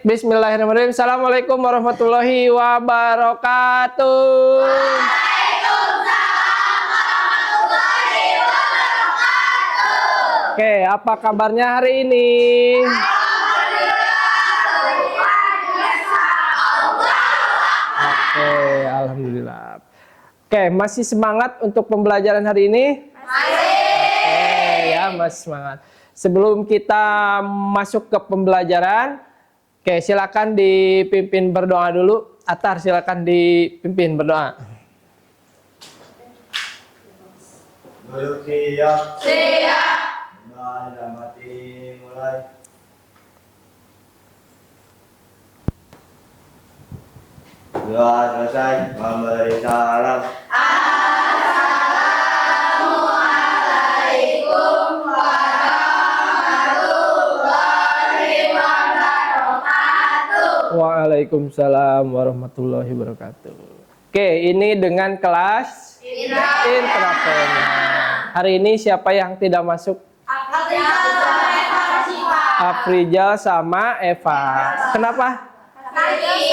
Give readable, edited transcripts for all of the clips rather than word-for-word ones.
Bismillahirrahmanirrahim. Assalamualaikum warahmatullahi wabarakatuh. Waalaikumsalam warahmatullahi wabarakatuh. Oke, apa kabarnya hari ini? Oke, alhamdulillah. Oke, masih semangat untuk pembelajaran hari ini? Oke, ya, masih semangat. Sebelum kita masuk ke pembelajaran, oke, silakan dipimpin berdoa dulu. Atar, silakan dipimpin berdoa. Duduk siap. Siap. Sudah mati mulai. Sudah selesai memberi salam. Assalamualaikum warahmatullahi wabarakatuh. Waalaikumsalam warahmatullahi wabarakatuh. Oke, ini dengan kelas Intravena. Hari ini siapa yang tidak masuk? Afrizal sama Eva. Kenapa?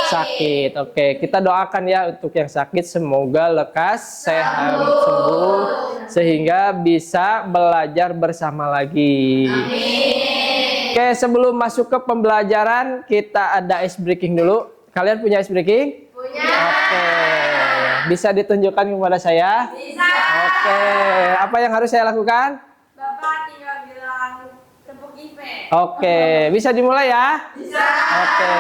Sakit. Oke, kita doakan ya untuk yang sakit, semoga lekas sehat sembuh sehingga bisa belajar bersama lagi. Oke, sebelum masuk ke pembelajaran kita ada ice breaking dulu. Kalian punya ice breaking? Punya. Oke, bisa ditunjukkan kepada saya? Bisa. Oke, apa yang harus saya lakukan? Bapak tinggal bilang tepuk IP. Oke, bisa dimulai ya? Bisa. Oke,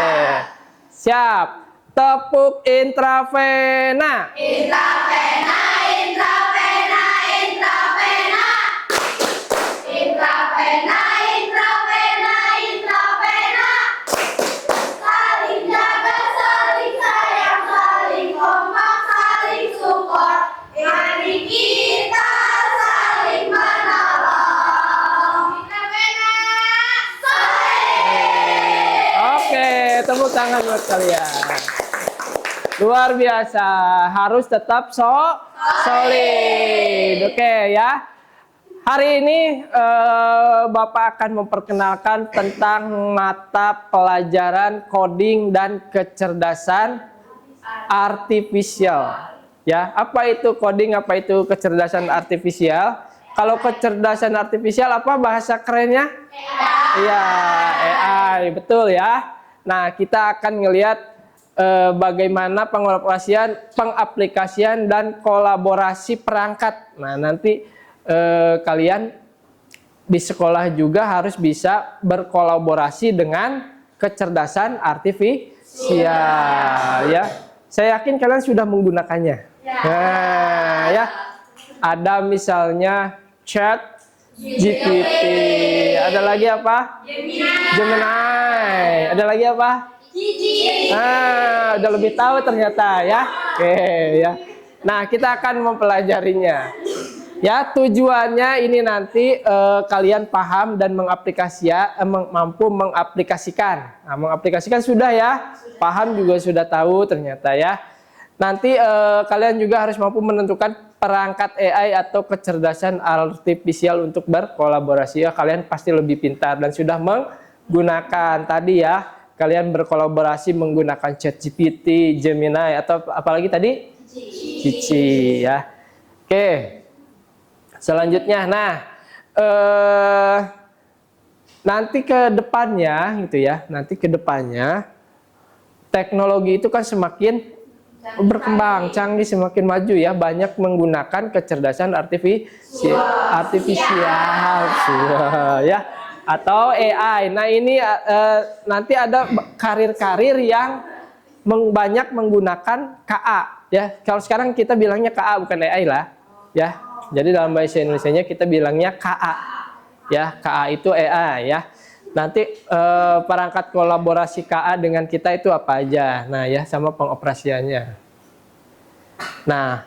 siap. Tepuk intravena. Intravena, intravena, intravena. Intravena, intravena, intravena. Saling jaga, saling sayang, saling kompak, saling support. Mari kita saling menolong. Intravena, solid. Oke, tepuk tangan buat kalian. Luar biasa, harus tetap solid. Oke ya. Hari ini Bapak akan memperkenalkan tentang mata pelajaran coding dan kecerdasan artifisial. Ya, apa itu coding, apa itu kecerdasan artifisial? Kalau kecerdasan artifisial apa bahasa kerennya? Iya, AI, betul ya. Nah, kita akan ngelihat bagaimana pengaplikasian dan kolaborasi perangkat. Nah, nanti kalian di sekolah juga harus bisa berkolaborasi dengan kecerdasan artifisial ya. Saya yakin kalian sudah menggunakannya. Nah, ya. Ada misalnya Chat GPT. Ada lagi apa? Gemini. Ada lagi apa? Udah lebih tahu ternyata ya. Oke ya. Nah, kita akan mempelajarinya. Ya, tujuannya ini nanti kalian paham dan mampu mengaplikasikan. Nah, mengaplikasikan sudah ya. Paham juga sudah tahu ternyata ya. Nanti kalian juga harus mampu menentukan perangkat AI atau kecerdasan artifisial untuk berkolaborasi. Ya, kalian pasti lebih pintar dan sudah menggunakan tadi ya. Kalian berkolaborasi menggunakan ChatGPT, Gemini, atau apalagi tadi? Cici ya. Oke. Selanjutnya, nah nanti ke depannya gitu ya. Nanti ke depannya teknologi itu kan semakin berkembang, canggih, semakin maju ya. Banyak menggunakan kecerdasan artifisial ya. Atau AI. Nah, ini nanti ada karir-karir yang banyak menggunakan KA ya. Kalau sekarang kita bilangnya KA bukan AI lah ya. Jadi dalam bahasa Indonesianya kita bilangnya KA ya. KA itu AI ya. Nanti perangkat kolaborasi KA dengan kita itu apa aja. Nah ya, sama pengoperasiannya. Nah,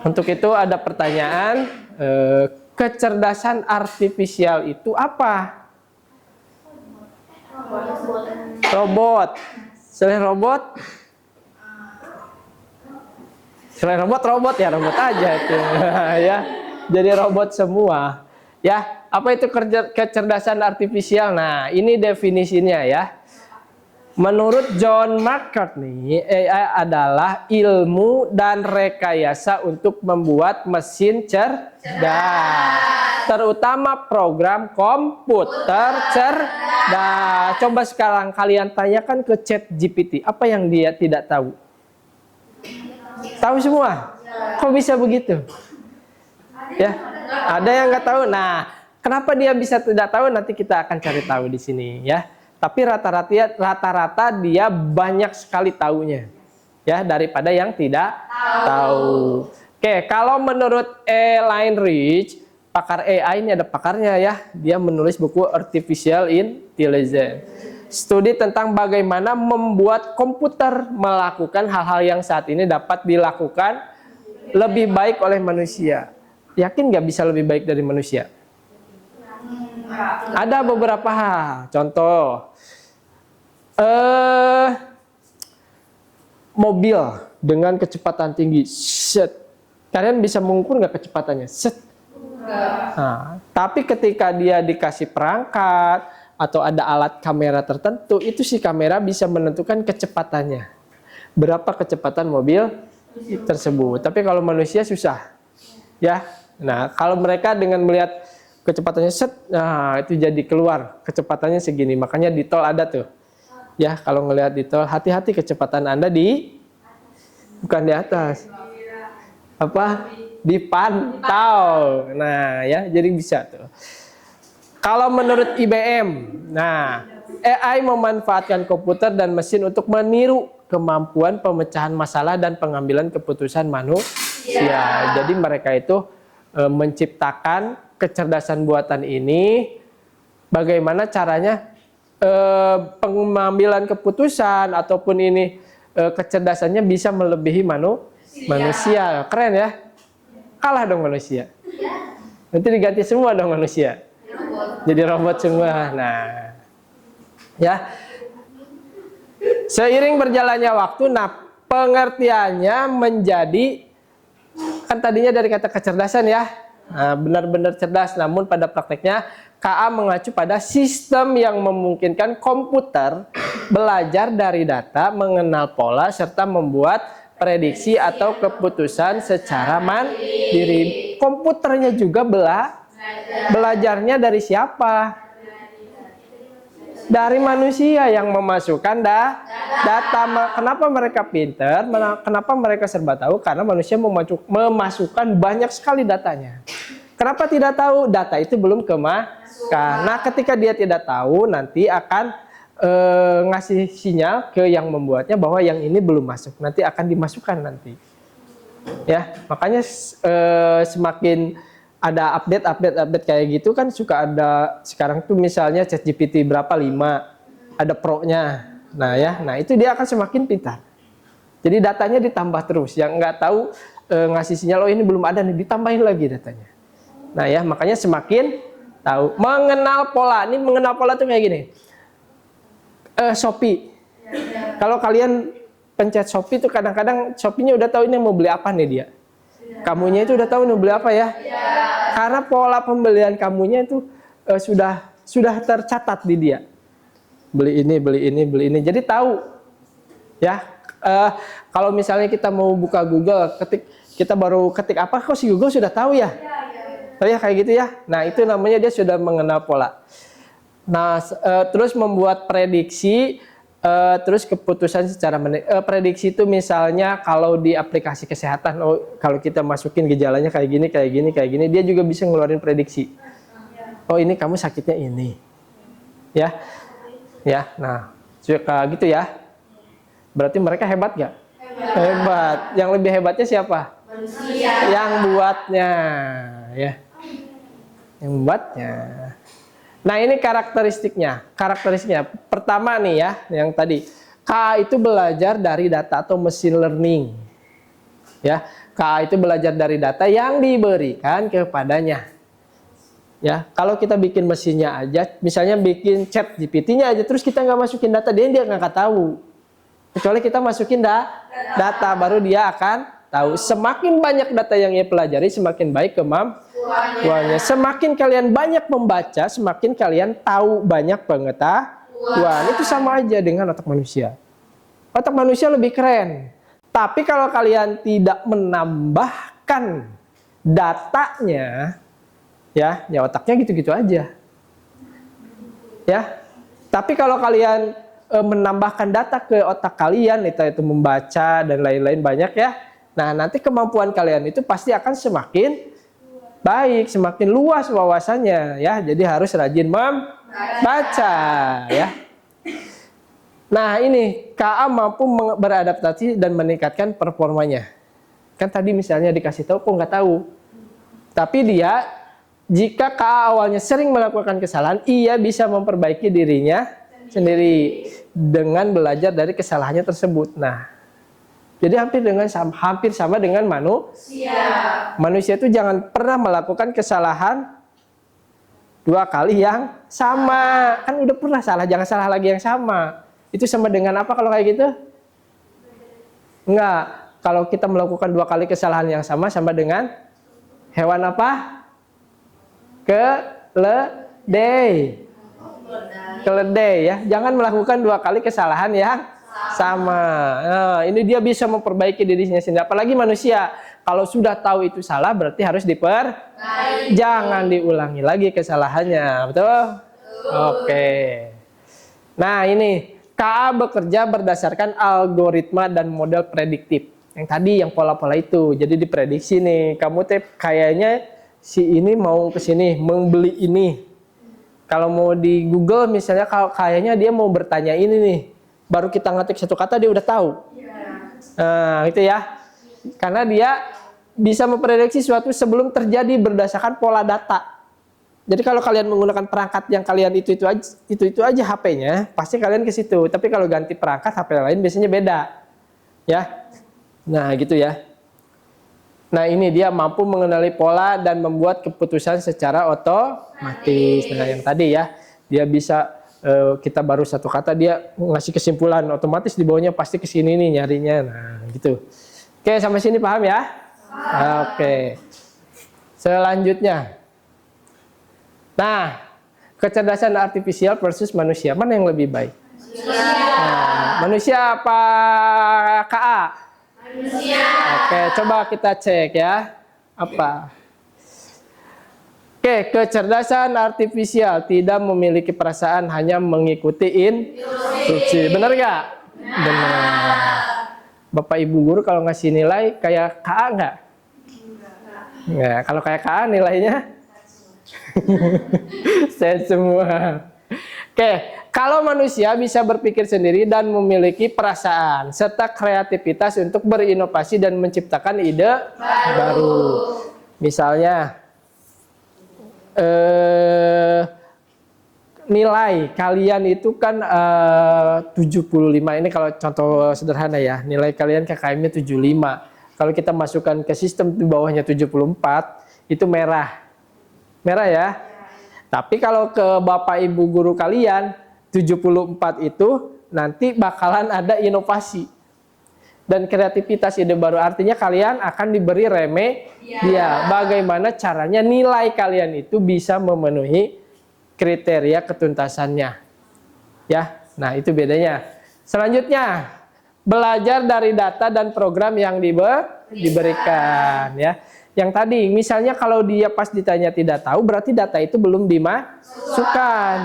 untuk itu ada pertanyaan, kecerdasan artifisial itu apa? Robot. Selain robot? Selain robot ya, robot aja itu. Ya. Jadi robot semua. Ya, apa itu kecerdasan artifisial? Nah, ini definisinya ya. Menurut John McCartney, AI adalah ilmu dan rekayasa untuk membuat mesin cerdas, terutama program komputer cerdas. Coba sekarang kalian tanyakan ke ChatGPT, apa yang dia tidak tahu? Tahu semua? Kok bisa begitu? Ya, ada yang nggak tahu. Nah, kenapa dia bisa tidak tahu? Nanti kita akan cari tahu di sini, ya. Tapi rata-rata dia banyak sekali taunya, ya, daripada yang tidak tahu. Oke, kalau menurut Elaine Rich, pakar AI, ini ada pakarnya ya, dia menulis buku Artificial Intelligence, studi tentang bagaimana membuat komputer melakukan hal-hal yang saat ini dapat dilakukan lebih baik oleh manusia. Yakin nggak bisa lebih baik dari manusia? Ada beberapa hal, contoh mobil dengan kecepatan tinggi, set. Kalian bisa mengukur nggak kecepatannya? Set. Nah, tapi ketika dia dikasih perangkat atau ada alat kamera tertentu, itu si kamera bisa menentukan kecepatannya. Berapa kecepatan mobil tersebut. Tapi kalau manusia susah, ya. Nah, kalau mereka dengan melihat kecepatannya set, nah itu jadi keluar kecepatannya segini. Makanya di tol ada tuh, ya, kalau ngelihat di tol, hati-hati kecepatan Anda bukan di atas, apa, dipantau. Nah, ya, jadi bisa tuh. Kalau menurut IBM, nah, AI memanfaatkan komputer dan mesin untuk meniru kemampuan pemecahan masalah dan pengambilan keputusan manusia. Jadi mereka itu menciptakan kecerdasan buatan ini, bagaimana caranya pengambilan keputusan ataupun ini kecerdasannya bisa melebihi manusia. Keren ya? Kalah dong manusia. Nanti diganti semua dong manusia. Jadi robot semua. Nah, ya. Seiring berjalannya waktu, nah pengertiannya menjadi, kan tadinya dari kata kecerdasan ya, nah, benar-benar cerdas. Namun pada prakteknya KA mengacu pada sistem yang memungkinkan komputer belajar dari data, mengenal pola, serta membuat prediksi atau keputusan secara mandiri. Komputernya juga belajarnya dari siapa? Dari manusia yang memasukkan data. Kenapa mereka pinter? Kenapa mereka serba tahu? Karena manusia memasukkan banyak sekali datanya. Kenapa tidak tahu? Data itu belum kemasukan. Nah, ketika dia tidak tahu, nanti akan ngasih sinyal ke yang membuatnya bahwa yang ini belum masuk. Nanti akan dimasukkan nanti. Ya, makanya semakin ada update kayak gitu kan suka ada. Sekarang tuh misalnya ChatGPT berapa, 5, ada Pro-nya. Nah ya, nah itu dia akan semakin pintar. Jadi datanya ditambah terus. Yang nggak tahu ngasih sinyal, oh ini belum ada nih, ditambahin lagi datanya. Nah ya, makanya semakin tahu. Mengenal pola, ini mengenal pola tuh kayak gini. Shopee. Kalau kalian pencet Shopee tuh kadang-kadang Shopee-nya udah tahu ini mau beli apa nih dia. Kamunya itu udah tahu nih beli apa ya? Karena pola pembelian kamunya itu sudah tercatat di dia. Beli ini. Jadi tahu. Ya. Kalau misalnya kita mau buka Google, kita baru ketik apa, kok si Google sudah tahu ya? Oh ya, kayak gitu ya. Nah, itu namanya dia sudah mengenal pola. Nah, terus membuat prediksi, terus keputusan secara prediksi itu misalnya kalau di aplikasi kesehatan, oh kalau kita masukin gejalanya kayak gini, dia juga bisa ngeluarin prediksi. Oh ini kamu sakitnya ini, ya, nah suka gitu ya. Berarti mereka hebat gak? Hebat. Yang lebih hebatnya siapa? Manusia. Yang buatnya, ya, yang membuatnya. Nah ini karakteristiknya. Pertama nih ya, yang tadi KA itu belajar dari data atau machine learning. Ya, KA itu belajar dari data yang diberikan kepadanya. Ya, kalau kita bikin mesinnya aja, misalnya bikin ChatGPT-nya aja, terus kita nggak masukin data, dia nggak tahu. Kecuali kita masukin data, baru dia akan tahu. Semakin banyak data yang ia pelajari, semakin baik kemampuannya. Semakin kalian banyak membaca, semakin kalian tahu banyak pengetahuan. Itu sama aja dengan otak manusia. Otak manusia lebih keren. Tapi kalau kalian tidak menambahkan datanya, ya otaknya gitu-gitu aja. Ya. Tapi kalau kalian menambahkan data ke otak kalian, itu membaca dan lain-lain banyak ya. Nah, nanti kemampuan kalian itu pasti akan semakin baik, semakin luas wawasannya ya. Jadi harus rajin membaca ya. Nah, ini KA mampu beradaptasi dan meningkatkan performanya. Kan tadi misalnya dikasih tahu kok nggak tahu. Tapi dia jika KA awalnya sering melakukan kesalahan, ia bisa memperbaiki dirinya sendiri dengan belajar dari kesalahannya tersebut. Nah, jadi hampir sama dengan manusia. Manusia itu jangan pernah melakukan kesalahan 2 kali yang sama. Kan udah pernah salah, jangan salah lagi yang sama. Itu sama dengan apa kalau kayak gitu? Enggak. Kalau kita melakukan 2 kali kesalahan yang sama dengan hewan apa? Keledai. Keledai ya. Jangan melakukan 2 kali kesalahan yang sama. Nah, ini dia bisa memperbaiki dirinya sendiri. Apalagi manusia. Kalau sudah tahu itu salah berarti harus jangan diulangi lagi kesalahannya. Betul? Oke. Nah, ini KA bekerja berdasarkan algoritma dan model prediktif. Yang tadi yang pola-pola itu. Jadi diprediksi nih, kamu kayaknya si ini mau ke sini, membeli ini. Kalau mau di Google misalnya kayaknya dia mau bertanya ini nih. Baru kita ngetik 1 kata dia udah tahu. Nah, itu ya. Karena dia bisa memprediksi sesuatu sebelum terjadi berdasarkan pola data. Jadi kalau kalian menggunakan perangkat yang kalian itu aja HP-nya, pasti kalian ke situ. Tapi kalau ganti perangkat HP lain biasanya beda. Ya. Nah, gitu ya. Nah, ini dia mampu mengenali pola dan membuat keputusan secara otomatis. Nah, yang tadi ya, dia bisa kita baru 1 kata dia ngasih kesimpulan, otomatis di bawahnya pasti ke sini nih nyarinya. Nah, gitu. Oke, sampai sini paham ya? Oke. Selanjutnya. Nah, kecerdasan artifisial versus manusia, mana yang lebih baik? Manusia apa KA? Manusia. Oke, coba kita cek ya. Apa? Oke, kecerdasan artifisial tidak memiliki perasaan, hanya mengikuti instruksi. Benar nggak? Benar. Bapak Ibu guru kalau ngasih nilai kayak KA nggak? Nggak. Kalau kayak KA nilainya? Set semua. Oke, kalau manusia bisa berpikir sendiri dan memiliki perasaan serta kreativitas untuk berinovasi dan menciptakan ide baru. Misalnya nilai kalian itu kan 75. Ini kalau contoh sederhana ya. Nilai kalian KKM-nya 75. Kalau kita masukkan ke sistem di bawahnya 74, itu merah. Merah ya. Tapi kalau ke Bapak Ibu guru kalian 74 itu nanti bakalan ada inovasi dan kreativitas ide baru. Artinya kalian akan diberi remedial. Bagaimana caranya nilai kalian itu bisa memenuhi kriteria ketuntasannya. Ya. Nah, itu bedanya. Selanjutnya, belajar dari data dan program yang diberikan ya. Yang tadi, misalnya kalau dia pas ditanya tidak tahu, berarti data itu belum dimasukkan.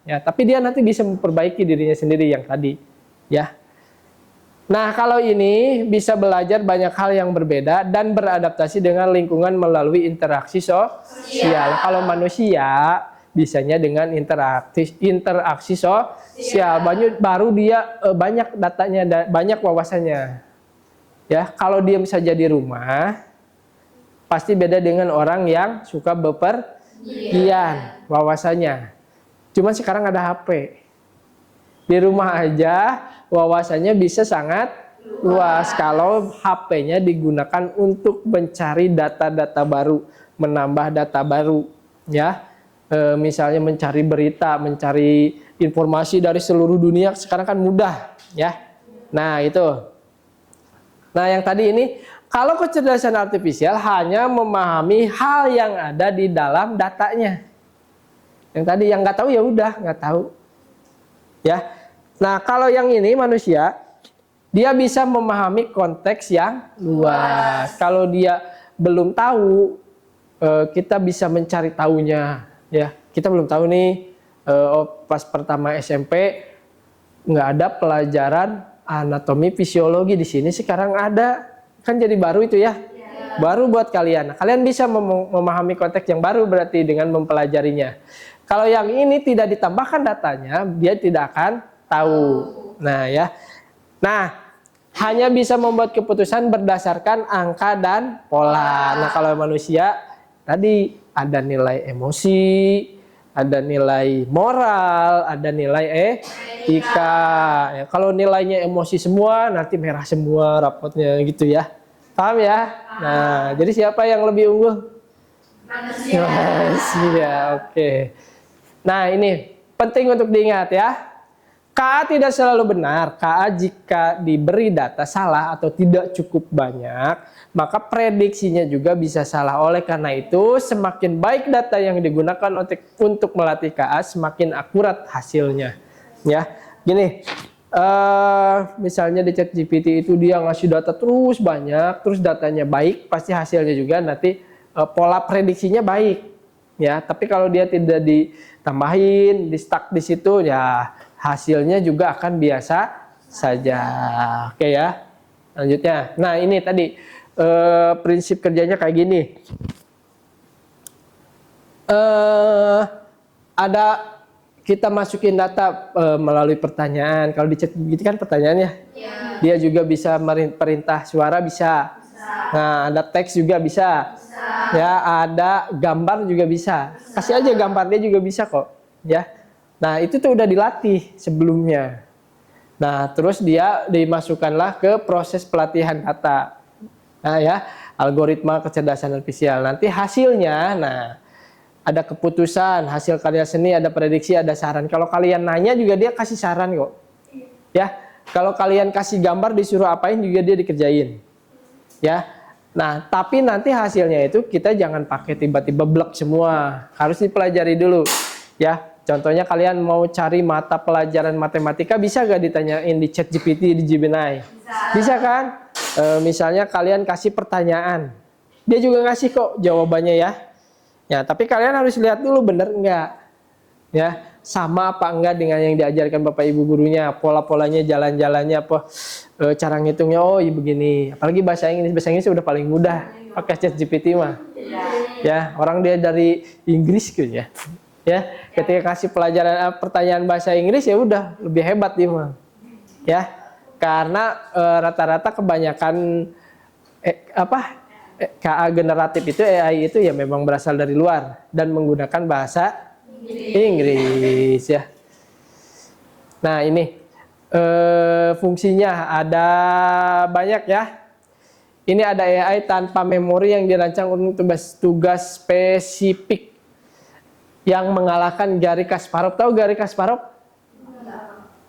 Ya, tapi dia nanti bisa memperbaiki dirinya sendiri yang tadi. Ya. Nah, kalau ini bisa belajar banyak hal yang berbeda dan beradaptasi dengan lingkungan melalui interaksi sosial. Kalau manusia bisanya dengan interaksi sosial. Baru dia banyak datanya, banyak wawasannya. Ya, kalau diam saja di rumah pasti beda dengan orang yang suka bepergian wawasannya. Cuman sekarang ada HP. Di rumah aja wawasannya bisa sangat luas kalau HP-nya digunakan untuk mencari data-data baru, menambah data baru, ya. Misalnya mencari berita, mencari informasi dari seluruh dunia sekarang kan mudah, ya. Nah, itu. Nah, yang tadi ini kalau kecerdasan artifisial hanya memahami hal yang ada di dalam datanya. Yang tadi yang nggak tahu ya udah nggak tahu. Ya. Nah, kalau yang ini manusia, dia bisa memahami konteks yang luas. Kalau dia belum tahu, kita bisa mencari tahunya. Ya, kita belum tahu nih, pas pertama SMP nggak ada pelajaran anatomi fisiologi, di sini sekarang ada, kan jadi baru itu ya. Baru buat kalian. Kalian bisa memahami konteks yang baru berarti dengan mempelajarinya. Kalau yang ini tidak ditambahkan datanya, dia tidak akan tahu. Nah, ya. Nah, hanya bisa membuat keputusan berdasarkan angka dan pola. Nah, kalau manusia tadi ada nilai emosi, ada nilai moral, ada nilai etika. Ya, kalau nilainya emosi semua, nanti merah semua rapotnya gitu ya. Paham ya? Nah, jadi siapa yang lebih unggul? Manusia. Manusia, oke. Nah, ini penting untuk diingat ya. KA tidak selalu benar. KA jika diberi data salah atau tidak cukup banyak, maka prediksinya juga bisa salah. Oleh karena itu, semakin baik data yang digunakan untuk melatih KA, semakin akurat hasilnya. Ya, gini. Misalnya di ChatGPT itu dia ngasih data terus banyak, terus datanya baik, pasti hasilnya juga nanti pola prediksinya baik. Ya, tapi kalau dia tidak ditambahin, di stuck di situ, ya hasilnya juga akan biasa saja. Oke ya. Lanjutnya. Nah, ini tadi prinsip kerjanya kayak gini. Ada kita masukin data melalui pertanyaan. Kalau di ChatGPT kan pertanyaannya. Dia juga bisa perintah suara bisa. Nah, ada teks juga bisa. Ya, ada gambar juga bisa. Kasih aja gambar, dia juga bisa kok. Ya. Nah, itu tuh udah dilatih sebelumnya. Nah, terus dia dimasukkanlah ke proses pelatihan data. Nah, ya, algoritma kecerdasan artifisial. Nanti hasilnya, nah, ada keputusan, hasil karya seni, ada prediksi, ada saran. Kalau kalian nanya juga dia kasih saran kok. Ya, kalau kalian kasih gambar disuruh apain juga dia dikerjain. Ya. Nah, tapi nanti hasilnya itu kita jangan pakai tiba-tiba blek semua. Harus dipelajari dulu. Ya. Contohnya kalian mau cari mata pelajaran matematika, bisa gak ditanyain di ChatGPT, di Gemini? Bisa kan? Misalnya kalian kasih pertanyaan, dia juga ngasih kok jawabannya ya. Ya, tapi kalian harus lihat dulu bener enggak. Ya, sama apa enggak dengan yang diajarkan Bapak Ibu gurunya, pola-polanya, jalan-jalannya apa, cara ngitungnya, oh iya begini. Apalagi bahasa Inggris udah paling mudah pakai ChatGPT mah. Ya, orang dia dari Inggris gitu ya. Ya, ketika kasih pelajaran pertanyaan bahasa Inggris ya udah lebih hebat dia mah. Ya, karena rata-rata kebanyakan KA generatif itu, AI itu ya memang berasal dari luar dan menggunakan bahasa Inggris ya. Nah, ini fungsinya ada banyak ya. Ini ada AI tanpa memori yang dirancang untuk tugas spesifik yang mengalahkan Garry Kasparov. Tahu Garry Kasparov?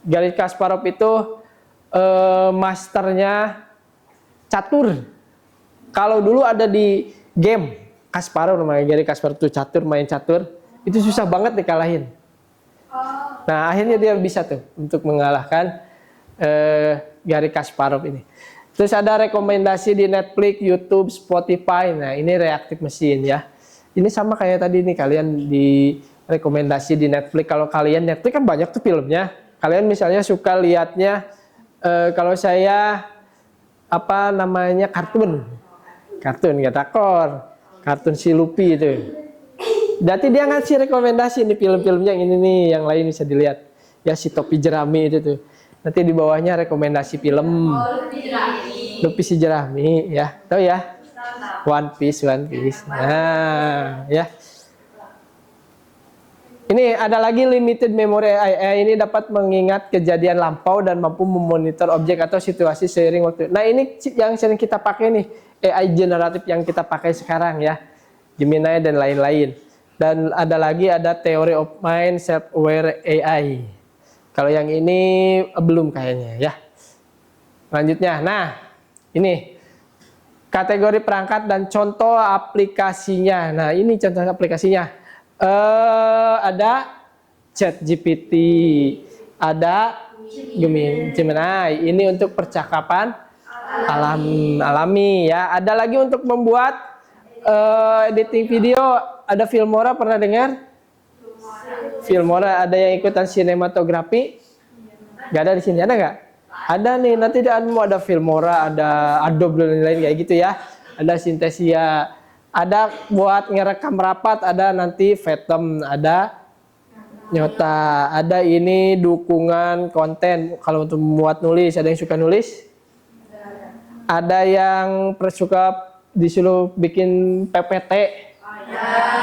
Garry Kasparov itu masternya catur. Kalau dulu ada di game Kasparov namanya, Garry Kasparov itu catur, main catur. Itu susah banget dikalahin. Nah, akhirnya dia bisa tuh untuk mengalahkan Garry Kasparov ini. Terus ada rekomendasi di Netflix, YouTube, Spotify. Nah, ini reaktif mesin ya. Ini sama kayak tadi nih, kalian di rekomendasi di Netflix. Kalau kalian Netflix kan banyak tuh filmnya. Kalian misalnya suka lihatnya, kalau saya apa namanya kartun Gatakor, kartun si Luffy itu. Berarti dia ngasih rekomendasi nih film-filmnya ini nih, yang lain bisa dilihat. Ya si Topi Jerami itu tuh. Nanti di bawahnya rekomendasi film. Luffy si Jerami ya, tahu ya? One Piece. Nah, ya. Ini ada lagi limited memory AI. Ini dapat mengingat kejadian lampau dan mampu memonitor objek atau situasi seiring waktu. Nah, ini yang sering kita pakai nih, AI generatif yang kita pakai sekarang ya. Gemini dan lain-lain. Dan ada lagi ada Theory of Mind Self-Aware AI. Kalau yang ini belum kayaknya ya. Lanjutnya. Nah, ini kategori perangkat dan contoh aplikasinya. Nah, ini contoh aplikasinya. Ada ChatGPT, ada Gemini. Ini untuk percakapan alami ya. Ada lagi untuk membuat editing video, ada Filmora, pernah dengar? Filmora, ada yang ikutan sinematografi? Gak ada di sini, ada nggak? Ada nih, nanti ada Filmora, ada Adobe dan lain-lain kayak gitu ya. Ada Synthesia, ada buat ngerekam rapat, ada nanti Fathom, ada Nyota, ada ini dukungan konten. Kalau untuk membuat nulis, ada yang suka nulis? Ada yang suka disuruh bikin PPT,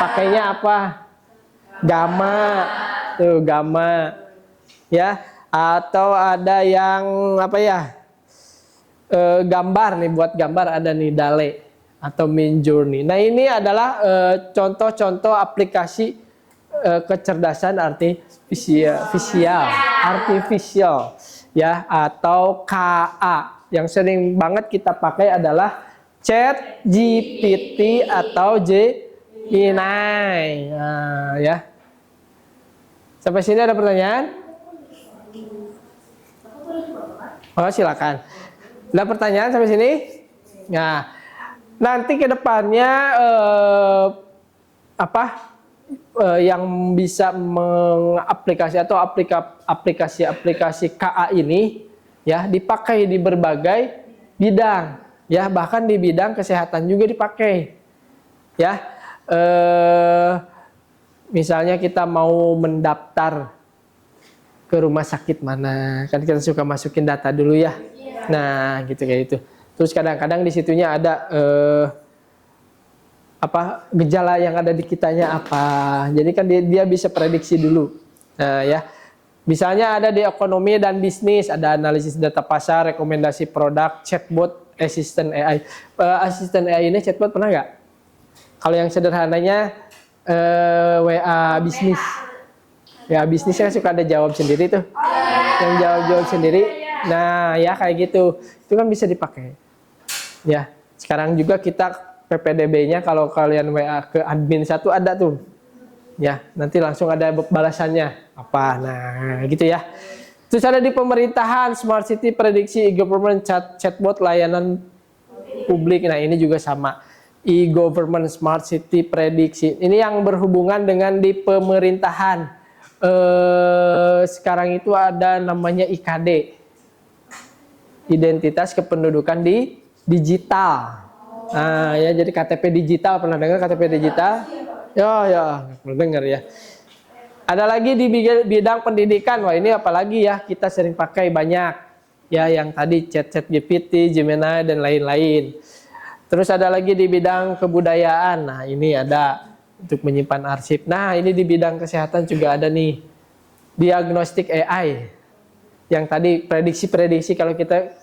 pakainya apa? Gamma, tuh Gamma, ya. Atau ada yang apa ya? Gambar nih, buat gambar ada nih Dale atau Midjourney. Nah ini adalah contoh-contoh aplikasi kecerdasan artifisial, ya, atau KA. Yang sering banget kita pakai adalah Chat GPT atau Gemini. Nah, ya. Sampai sini ada pertanyaan? Oh, silakan. Ada pertanyaan sampai sini? Nah, nanti ke depannya yang bisa mengaplikasi atau aplikasi KA ini ya dipakai di berbagai bidang, ya, bahkan di bidang kesehatan juga dipakai, ya. Misalnya kita mau mendaftar ke rumah sakit mana, kan kita suka masukin data dulu ya. Nah, gitu kayak itu. Terus kadang-kadang di situnya ada gejala yang ada di kitanya apa. Jadi kan dia bisa prediksi dulu. Nah, ya. Misalnya ada di ekonomi dan bisnis, ada analisis data pasar, rekomendasi produk, chatbot, asisten AI. Asisten AI ini chatbot pernah nggak? Kalau yang sederhananya WA bisnis. Ya bisnisnya suka ada jawab sendiri tuh. Yang jawab sendiri. Nah, ya kayak gitu. Itu kan bisa dipakai. Ya, sekarang juga kita PPDB-nya kalau kalian WA ke admin satu ada tuh. Ya, nanti langsung ada balasannya apa. Nah, gitu ya. Terus ada di pemerintahan, smart city, prediksi, e-government, chatbot, layanan publik. Nah, ini juga sama. E-government, smart city, prediksi. Ini yang berhubungan dengan di pemerintahan. Sekarang itu ada namanya IKD. Identitas kependudukan di digital. Nah, ya jadi KTP digital, pernah dengar KTP digital? Ya, pernah dengar ya. Ada lagi di bidang pendidikan. Wah, ini apalagi ya, kita sering pakai banyak. Ya, yang tadi chat GPT, Gemini dan lain-lain. Terus ada lagi di bidang kebudayaan. Nah, ini ada untuk menyimpan arsip. Nah, ini di bidang kesehatan juga ada nih. Diagnostik AI. Yang tadi prediksi-prediksi kalau kita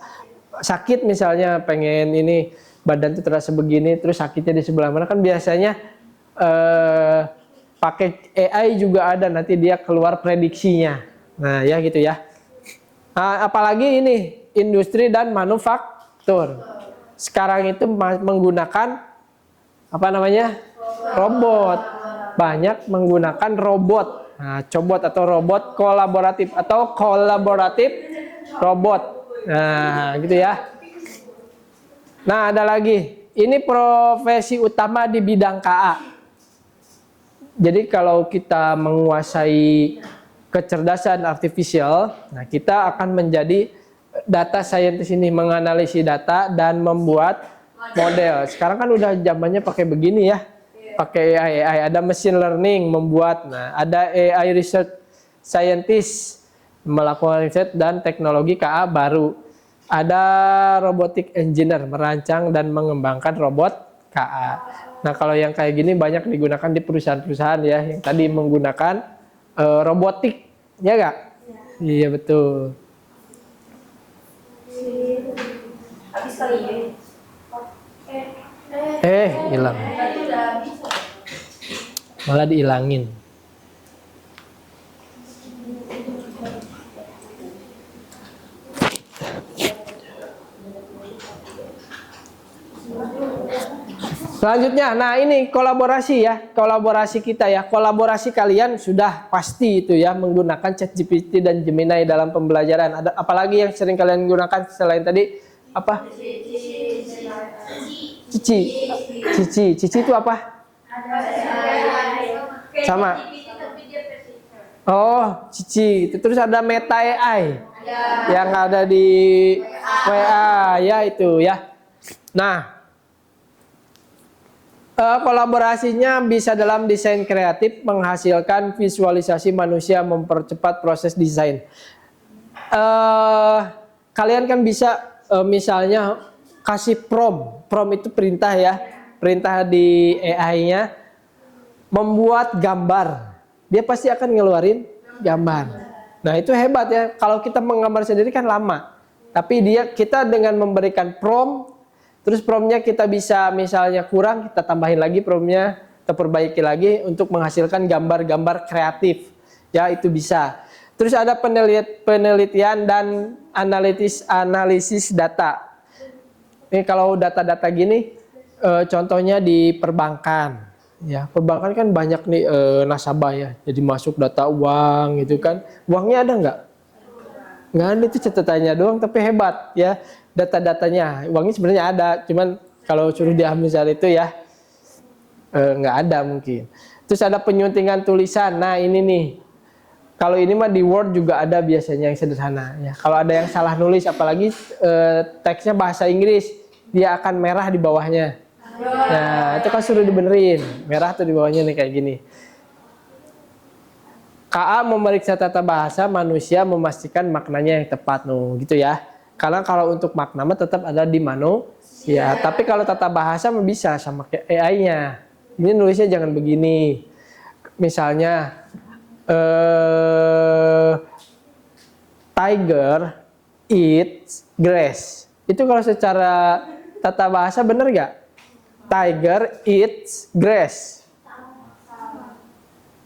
sakit misalnya pengen ini badan tuh terasa begini, terus sakitnya di sebelah mana, kan biasanya pakai AI juga ada, nanti dia keluar prediksinya. Nah, ya gitu ya. Nah, apalagi ini industri dan manufaktur. Sekarang itu menggunakan apa namanya? Robot. Banyak menggunakan robot. Nah, cobot atau robot kolaboratif atau kolaboratif robot. Nah, gitu ya. Nah, ada lagi. Ini profesi utama di bidang KA. Jadi kalau kita menguasai kecerdasan artifisial, nah kita akan menjadi data scientist ini, menganalisis data dan membuat model. Sekarang kan udah zamannya pakai begini ya. Pakai AI, ada machine learning membuat, nah ada AI research scientist melakukan riset dan teknologi KA baru. Ada robotic engineer merancang dan mengembangkan robot KA. Nah, kalau yang kayak gini banyak digunakan di perusahaan-perusahaan ya, yang tadi menggunakan robotik, ya nggak? Ya. Iya betul. Habis kali ya. Hilang. Malah dihilangin. Selanjutnya, nah ini kolaborasi ya, kolaborasi kita ya, kolaborasi kalian sudah pasti itu ya menggunakan ChatGPT dan Gemini dalam pembelajaran. Ada apalagi yang sering kalian gunakan selain tadi apa? Cici itu apa? Sama. Oh, Cici. Terus ada Meta AI yang ada di WA ya itu ya. Nah. Kolaborasinya bisa dalam desain kreatif, menghasilkan visualisasi manusia, mempercepat proses desain. Kalian kan bisa misalnya kasih prompt itu perintah ya, perintah di AI-nya membuat gambar, dia pasti akan ngeluarin gambar. Nah itu hebat ya, kalau kita menggambar sendiri kan lama, tapi kita dengan memberikan prompt. Terus promptnya kita bisa misalnya kurang, kita tambahin lagi promptnya, kita perbaiki lagi untuk menghasilkan gambar-gambar kreatif. Ya itu bisa. Terus ada penelitian dan analisis data. Ini kalau data-data gini, contohnya di perbankan. Ya perbankan kan banyak nih nasabah ya, jadi masuk data uang gitu kan. Uangnya ada nggak? Nggak ada, itu catatannya doang, tapi hebat ya. Data-datanya, uangnya sebenarnya ada, cuman kalau suruh diambil saat itu ya nggak ada mungkin. Terus ada penyuntingan tulisan. Nah ini nih, kalau ini mah di Word juga ada biasanya yang sederhana ya. Kalau ada yang salah nulis, apalagi teksnya bahasa Inggris, dia akan merah di bawahnya. Nah itu kan suruh dibenerin, merah tuh di bawahnya nih kayak gini. KA memeriksa tata bahasa, manusia memastikan maknanya yang tepat, gitu ya. Karena kalau untuk makna mah tetap ada di manusia. Tapi kalau tata bahasa mah bisa sama kayak AI-nya. Ini nulisnya jangan begini. Misalnya tiger eats grass. Itu kalau secara tata bahasa bener gak? Tiger eats grass.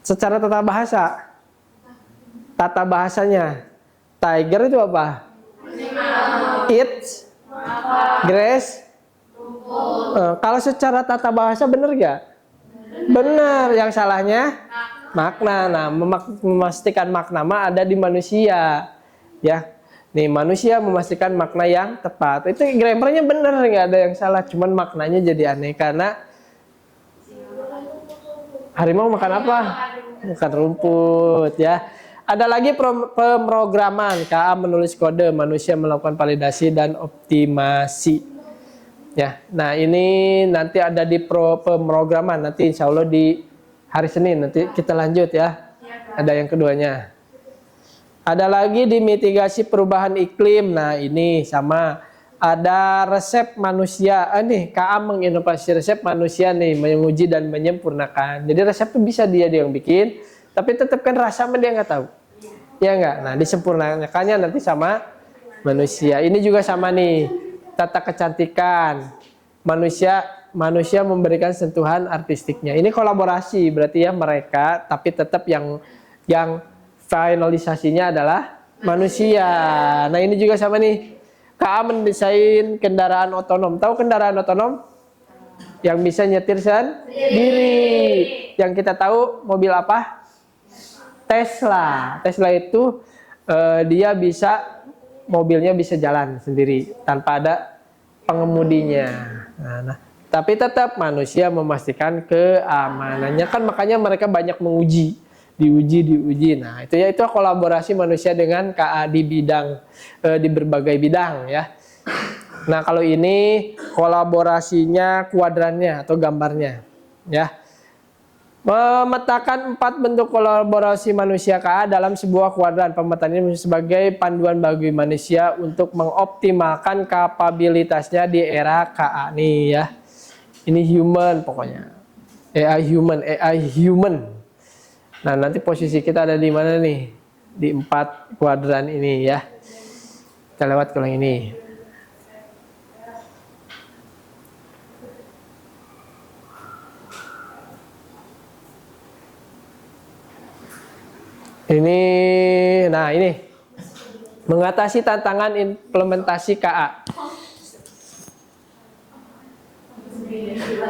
Secara tata bahasa. Tata bahasanya. Tiger itu apa? Eats grass. Kalau secara tata bahasa benar gak? Benar. Yang salahnya makna. Nah, memastikan makna mah ada di manusia. Ya, nih manusia memastikan makna yang tepat. Itu grammarnya benar, nggak ada yang salah. Cuman maknanya jadi aneh karena harimau makan apa? Makan rumput ya. Ada lagi pemrograman, KA menulis kode, manusia melakukan validasi dan optimasi. Ya, nah ini nanti ada di pemrograman, nanti insya Allah di hari Senin nanti kita lanjut ya. Ada yang keduanya. Ada lagi di mitigasi perubahan iklim. Nah ini sama. Ada resep manusia. Nih KA menginovasi resep manusia nih, menguji dan menyempurnakan. Jadi resep itu bisa dia yang bikin, tapi tetap kan rasa dia nggak tahu. Ya enggak? Nah disempurnakannya nanti sama manusia. Ini juga sama nih, tata kecantikan. Manusia memberikan sentuhan artistiknya. Ini kolaborasi berarti ya mereka, tapi tetap yang finalisasinya adalah manusia. Nah ini juga sama nih, KA mendesain kendaraan otonom. Tahu kendaraan otonom? Yang bisa nyetir sendiri. Yang kita tahu mobil apa? Tesla. Tesla itu dia bisa, mobilnya bisa jalan sendiri tanpa ada pengemudinya. Nah, tapi tetap manusia memastikan keamanannya, kan makanya mereka banyak diuji. Nah itu ya, itu kolaborasi manusia dengan KA di bidang di berbagai bidang ya. Nah kalau ini kolaborasinya kuadrannya atau gambarnya ya. Memetakan 4 bentuk kolaborasi manusia KA dalam sebuah kuadran. Pemetaan ini sebagai panduan bagi manusia untuk mengoptimalkan kapabilitasnya di era KA nih ya. Ini human pokoknya. AI human. Nah, nanti posisi kita ada di mana nih? Di 4 kuadran ini ya. Kita lewat ke yang ini. Nah ini mengatasi tantangan implementasi KA.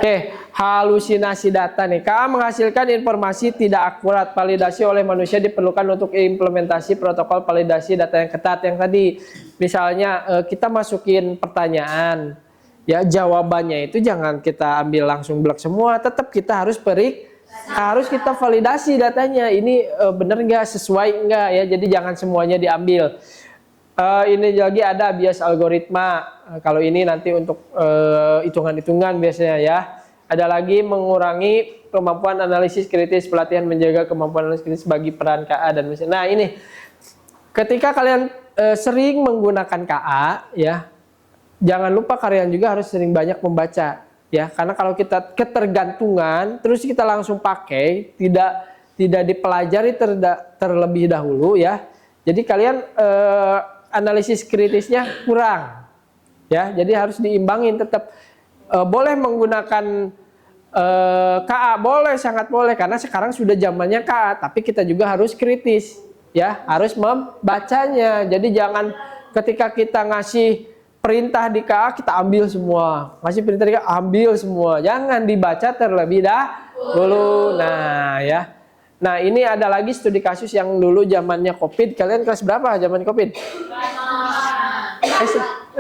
Oke, halusinasi data nih. KA menghasilkan informasi tidak akurat. Validasi oleh manusia diperlukan untuk implementasi protokol validasi data yang ketat. Yang tadi, misalnya kita masukin pertanyaan, ya jawabannya itu jangan kita ambil langsung blok semua. Tetap kita harus harus kita validasi datanya. Ini benar nggak, sesuai nggak ya? Jadi jangan semuanya diambil. Ini lagi ada bias algoritma. Kalau ini nanti untuk hitungan-hitungan biasanya ya. Ada lagi mengurangi kemampuan analisis kritis, pelatihan menjaga kemampuan analisis kritis bagi peran KA dan mesin. Nah ini, ketika kalian sering menggunakan KA ya, jangan lupa kalian juga harus sering banyak membaca ya. Karena kalau kita ketergantungan, terus kita langsung pakai, tidak dipelajari terlebih dahulu ya. Jadi kalian analisis kritisnya kurang ya, jadi harus diimbangin. Tetap boleh menggunakan KA, boleh, sangat boleh, karena sekarang sudah zamannya KA, tapi kita juga harus kritis ya, harus membacanya. Jadi jangan ketika kita ngasih perintah di KA kita ambil semua, ngasih perintah di KA ambil semua, jangan dibaca terlebih dahulu. Nah ya. Nah ini ada lagi studi kasus yang dulu zamannya COVID. Kalian kelas berapa zaman COVID?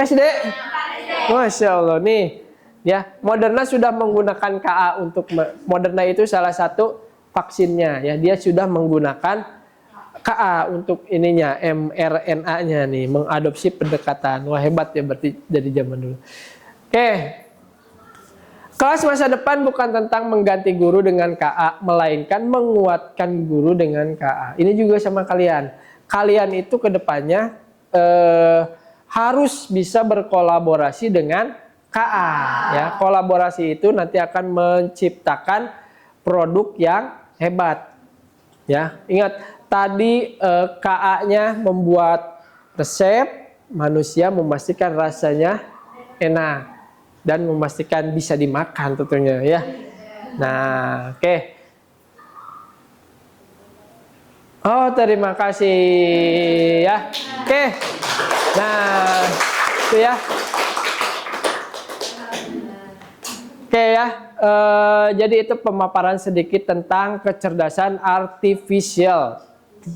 SD? Masya Allah nih ya. Moderna sudah menggunakan KA untuk Moderna itu salah satu vaksinnya ya. Dia sudah menggunakan KA untuk ininya, mRNA-nya nih, mengadopsi pendekatan. Wah hebat ya berarti dari zaman dulu. Oke. Kelas masa depan bukan tentang mengganti guru dengan KA, melainkan menguatkan guru dengan KA. Ini juga sama kalian. Kalian itu kedepannya harus bisa berkolaborasi dengan KA. Ya, kolaborasi itu nanti akan menciptakan produk yang hebat. Ya, ingat tadi KA-nya membuat resep, manusia memastikan rasanya enak dan memastikan bisa dimakan tentunya ya. Nah, oke. Oh, terima kasih ya. Oke. Nah, itu ya. Oke ya. Jadi itu pemaparan sedikit tentang kecerdasan artifisial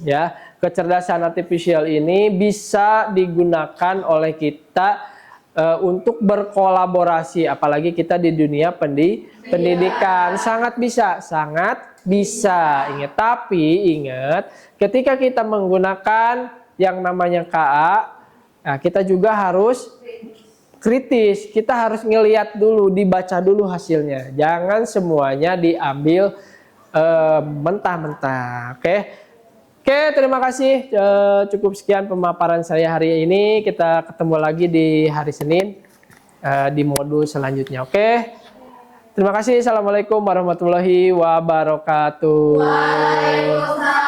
ya. Kecerdasan artifisial ini bisa digunakan oleh kita untuk berkolaborasi, apalagi kita di dunia pendidikan. Sangat bisa, ingat. Tapi ingat, ketika kita menggunakan yang namanya KA, nah, kita juga harus kritis. Kita harus ngelihat dulu, dibaca dulu hasilnya. Jangan semuanya diambil mentah-mentah. Oke, terima kasih. Cukup sekian pemaparan saya hari ini. Kita ketemu lagi di hari Senin di modul selanjutnya. Oke. Terima kasih. Assalamualaikum warahmatullahi wabarakatuh. Waalaikumsalam.